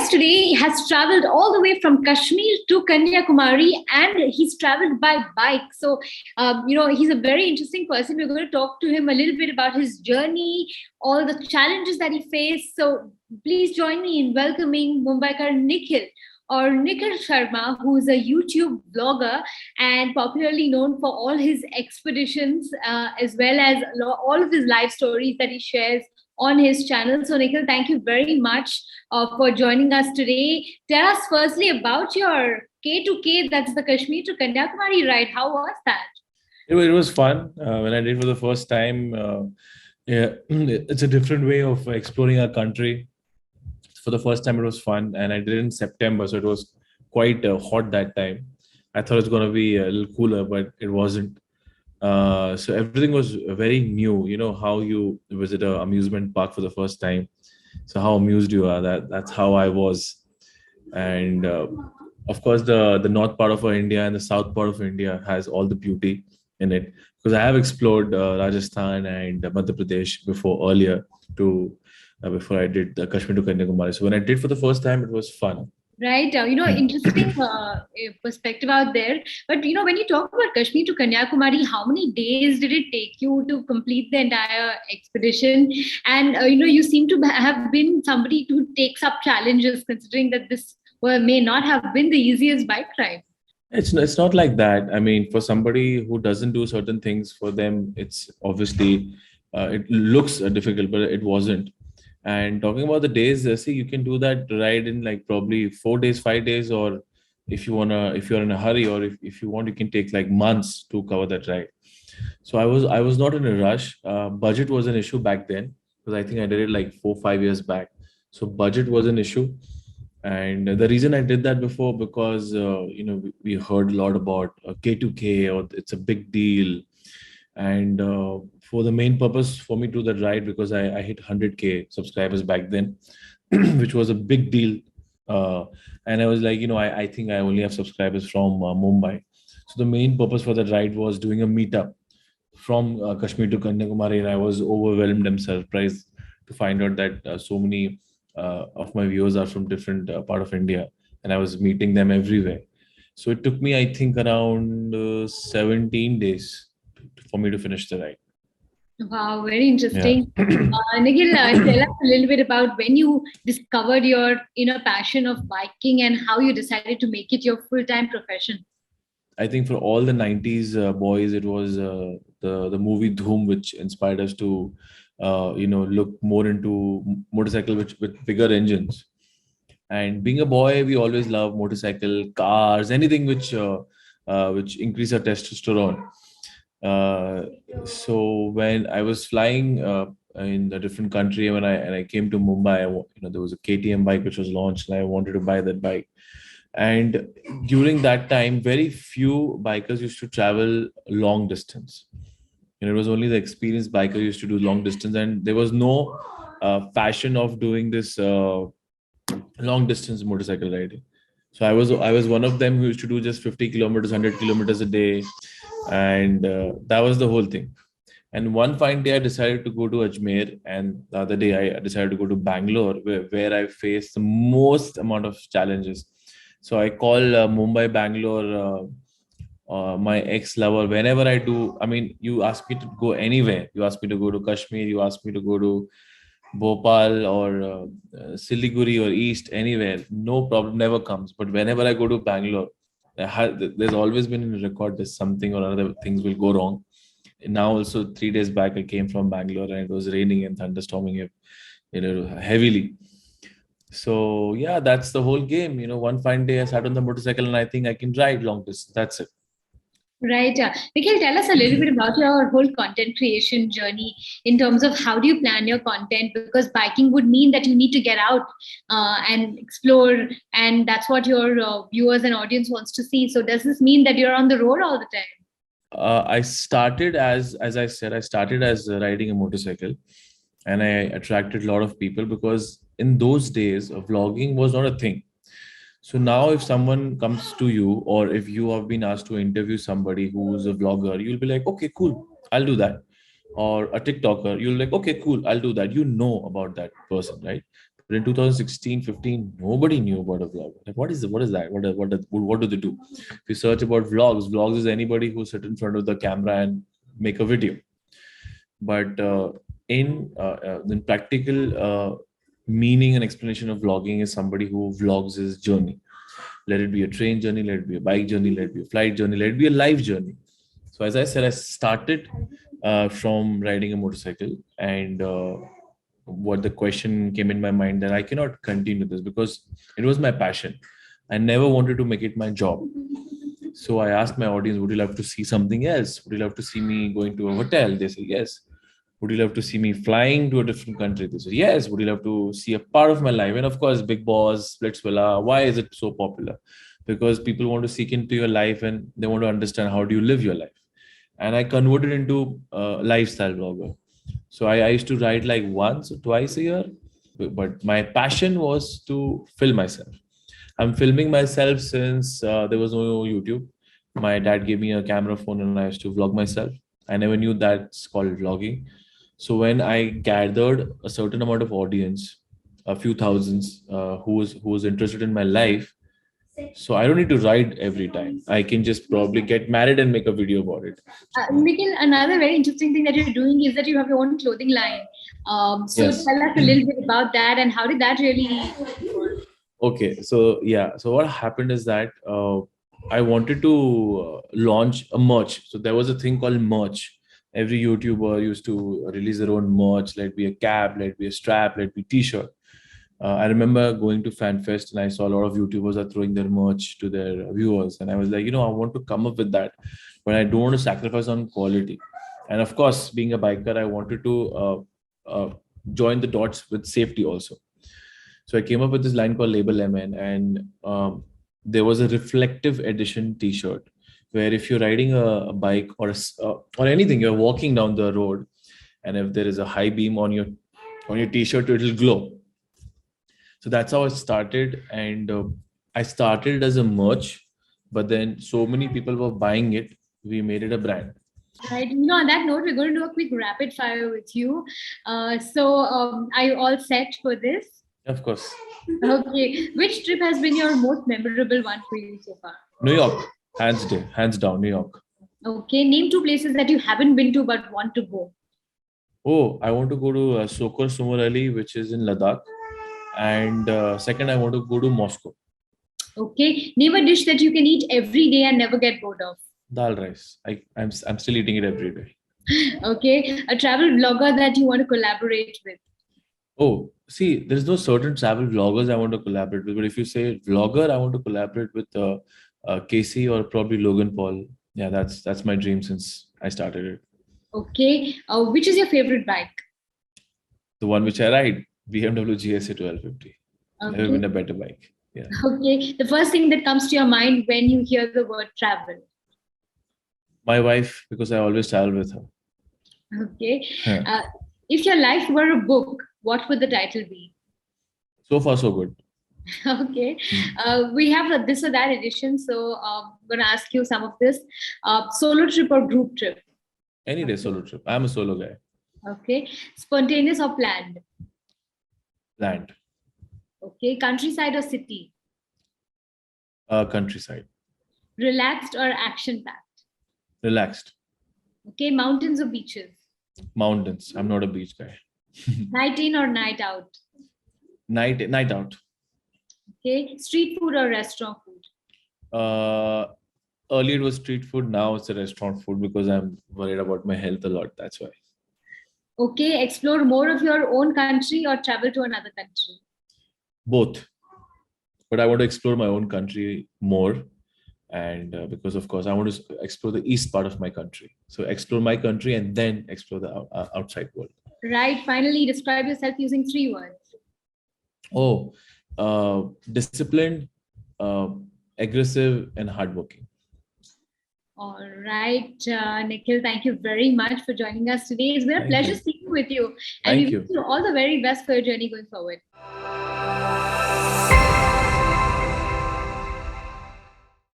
guest today has traveled all the way from Kashmir to Kanyakumari, and he's traveled by bike. So, he's a very interesting person. We're going to talk to him a little bit about his journey, all the challenges that he faced. So, please join me in welcoming Mumbiker Nikhil, or Nikhil Sharma, who is a YouTube blogger and popularly known for all his expeditions, as well as all of his life stories that he shares on his channel. So, Nikhil, thank you very much for joining us today. Tell us firstly about your K2K, that's the Kashmir to Kanyakumari ride. How was that? It was fun. When I did for the first time, it's a different way of exploring our country. For the first time, it was fun, and I did it in September, so it was quite hot that time. I thought it was going to be a little cooler, but it wasn't. So everything was very new. You know how you visit an amusement park for the first time. So how amused you are. That's how I was. And of course, the north part of India and the south part of India has all the beauty in it, because I have explored Rajasthan and Madhya Pradesh earlier before I did the Kashmir to Kanyakumari. So when I did for the first time, it was fun. Right. Interesting perspective out there. But, when you talk about Kashmir to Kanyakumari, how many days did it take you to complete the entire expedition? And, you seem to have been somebody who takes up challenges, considering that this may not have been the easiest bike ride. It's not like that. I mean, for somebody who doesn't do certain things, for them, it's obviously, it looks difficult, but it wasn't. And talking about the days, see, you can do that ride in like probably 4 days, 5 days, or if you're in a hurry, or if you want, you can take like months to cover that ride. So I was not in a rush. Budget was an issue back then, because I think I did it like 4-5 years back. So budget was an issue. And the reason I did that before, because, we heard a lot about K2K, or it's a big deal. And for the main purpose for me to do that ride, because I hit 100K subscribers back then, which was a big deal. And I was like, I think I only have subscribers from Mumbai. So the main purpose for that ride was doing a meetup from Kashmir to Kanyakumari. And I was overwhelmed and surprised to find out that so many of my viewers are from different part of India. And I was meeting them everywhere. So it took me, I think, around 17 days for me to finish the ride. Wow, very interesting. Yeah. Nikhil, tell us a little bit about when you discovered your inner passion of biking and how you decided to make it your full-time profession. I think for all the 90s boys, it was the movie Dhoom, which inspired us to, look more into motorcycle with bigger engines. And being a boy, we always love motorcycle, cars, anything which increase our testosterone. So when I was flying in a different country, when I came to Mumbai, there was a KTM bike which was launched, and I wanted to buy that bike. And during that time, very few bikers used to travel long distance. It was only the experienced biker used to do long distance, and there was no fashion of doing this long distance motorcycle riding. So I was one of them who used to do just 50 kilometers, 100 kilometers a day. And that was the whole thing. And one fine day I decided to go to Ajmer, and the other day I decided to go to Bangalore, where I faced the most amount of challenges. So I call Mumbai, Bangalore, my ex-lover. Whenever I do, I mean, you ask me to go anywhere. You ask me to go to Kashmir, you ask me to go to Bhopal or Siliguri or East, anywhere, no problem, never comes. But whenever I go to Bangalore, there's always been a record that something or other things will go wrong. And now also 3 days back, I came from Bangalore and it was raining and thunderstorming heavily. So yeah, that's the whole game. One fine day I sat on the motorcycle and I think I can ride long distance. That's it. Right. Nikhil, tell us a little bit about your whole content creation journey in terms of how do you plan your content, because biking would mean that you need to get out and explore, and that's what your viewers and audience wants to see. So does this mean that you're on the road all the time? I started as I said, I started as riding a motorcycle, and I attracted a lot of people because in those days, vlogging was not a thing. So now if someone comes to you, or if you have been asked to interview somebody who's a vlogger, you'll be like, okay, cool, I'll do that. Or a TikToker, you'll like, okay, cool, I'll do that. You know about that person, right? But in 2016, 15, nobody knew about a vlog. Like, what is it? What is that? What do they do? If you search about vlogs is anybody who sit in front of the camera and make a video. But in practical meaning and explanation of vlogging is somebody who vlogs his journey. Let it be a train journey, let it be a bike journey, let it be a flight journey, let it be a life journey. So as I said, I started from riding a motorcycle, and what the question came in my mind that I cannot continue this because it was my passion. I never wanted to make it my job. So I asked my audience, would you love to see something else? Would you love to see me going to a hotel? They said yes. Would you love to see me flying to a different country? They said yes. Would you love to see a part of my life? And of course, Big Boss, Splitsvilla. Why is it so popular? Because people want to seek into your life and they want to understand how do you live your life. And I converted into a lifestyle blogger. So I used to write like once or twice a year, but my passion was to film myself. I'm filming myself since there was no YouTube. My dad gave me a camera phone and I used to vlog myself. I never knew that's called vlogging. So when I gathered a certain amount of audience, a few thousands who was interested in my life, so I don't need to ride every time. I can just probably get married and make a video about it. Nikhil, another very interesting thing that you're doing is that you have your own clothing line. So Yes. tell us a little bit about that and how did that really work? Okay, so yeah, so what happened is that I wanted to launch a merch. So there was a thing called merch. Every YouTuber used to release their own merch. Let it be a cap, let it be a strap, let it be T-shirt. I remember going to FanFest and I saw a lot of YouTubers are throwing their merch to their viewers, and I was like, I want to come up with that, but I don't want to sacrifice on quality. And of course, being a biker, I wanted to join the dots with safety also. So I came up with this line called LabelMN, and there was a reflective edition T-shirt where if you're riding a bike or anything, you're walking down the road, and if there is a high beam on your T-shirt, it'll glow. So that's how I started, and I started as a merch, but then so many people were buying it, we made it a brand. Right. On that note, we're going to do a quick rapid fire with you. Are you all set for this? Of course. Okay. Which trip has been your most memorable one for you so far? New York, hands down, New York. Okay. Name 2 places that you haven't been to but want to go. Oh, I want to go to Sokor Sumo Rally, which is in Ladakh. And second, I want to go to Moscow. Okay. Name a dish that you can eat every day and never get bored of. Dal rice. I'm still eating it every day. Okay. A travel blogger that you want to collaborate with. Oh, see, there's no certain travel vloggers I want to collaborate with. But if you say vlogger, I want to collaborate with Casey or probably Logan Paul. Yeah, that's my dream since I started it. Okay. Which is your favorite bike? The one which I ride, BMW GSA 1250. Okay. Never been a better bike. Yeah. Okay. The first thing that comes to your mind when you hear the word travel? My wife, because I always travel with her. Okay. If your life were a book, what would the title be? So far, so good. Okay. We have a this or that edition. So I'm going to ask you some of this. Solo trip or group trip? Any day solo trip. I'm a solo guy. Okay. Spontaneous or planned? Planned. Okay. Countryside or city? Countryside. Relaxed or action-packed? Relaxed. Okay. Mountains or beaches? Mountains. I'm not a beach guy. Night in or night out? Night out. Okay. Street food or restaurant food? Earlier it was street food. Now it's a restaurant food because I'm worried about my health a lot. That's why. Okay. Explore more of your own country or travel to another country? Both. But I want to explore my own country more. And because, of course, I want to explore the east part of my country. So explore my country and then explore the outside world. Right. Finally, describe yourself using 3 words. Oh, disciplined, aggressive, and hardworking. All right, Nikhil, thank you very much for joining us today. It's been a pleasure speaking with you. And we wish you all the very best for your journey going forward.